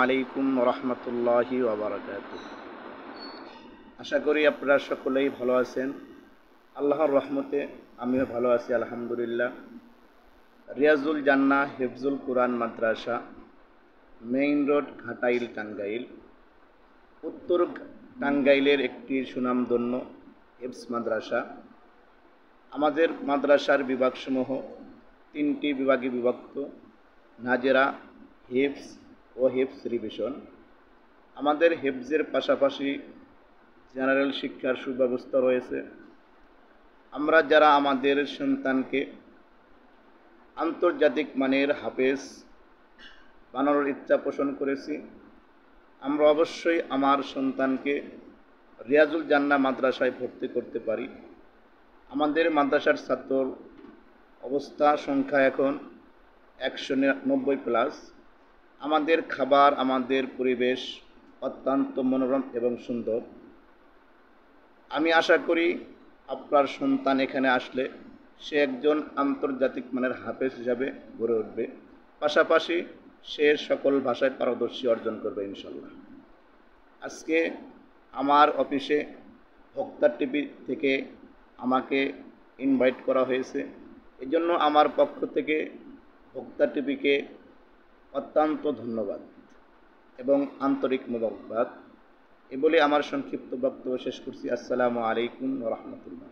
আলাইকুম রহমতুল্লাহি ওয়াবারাকাতুহ। আশা করি আপনারা সকলেই ভালো আছেন। আল্লাহর রহমতে আমিও ভালো আছি আলহামদুলিল্লাহ। রিয়াজুল জান্নাহ হিফজুল কুরআন মাদ্রাসা, মেইন রোড, ঘাটাইল, টাঙ্গাইল। উত্তর টাঙ্গাইলের একটি সুনামধন্য হিফজ মাদ্রাসা। আমাদের মাদ্রাসার বিভাগসমূহ তিনটি বিভাগে বিভক্ত: নাজেরা, হিফজ ও হিফজ রিভিশন। আমাদের হিফজের পাশাপাশি জেনারেল শিক্ষার সুব্যবস্থা রয়েছে। আমরা যারা আমাদের সন্তানকে আন্তর্জাতিক মানের হাফেজ বানানোর ইচ্ছা পোষণ করেছি, আমরা অবশ্যই আমার সন্তানকে রিয়াজুল জান্নাহ মাদ্রাসায় ভর্তি করতে পারি। আমাদের মাদ্রাসার ছাত্র অবস্থা সংখ্যা এখন 190+। আমাদের খাবার, আমাদের পরিবেশ অত্যন্ত মনোরম এবং সুন্দর। আমি আশা করি আপনার সন্তান এখানে আসলে সে একজন আন্তর্জাতিক মানের হাফেজ হিসাবে গড়ে উঠবে, পাশাপাশি সে সকল ভাষায় পারদর্শী অর্জন করবে ইনশাল্লাহ। আজকে আমার অফিসে ভোক্তা টিভি থেকে আমাকে ইনভাইট করা হয়েছে। এজন্য আমার পক্ষ থেকে ভোক্তা টিভিকে অত্যন্ত ধন্যবাদ এবং আন্তরিক মোবারকবাদ। এ বলে আমার সংক্ষিপ্ত বক্তব্য শেষ করছি। আসসালামু আলাইকুম ওয়া রাহমাতুল্লাহ।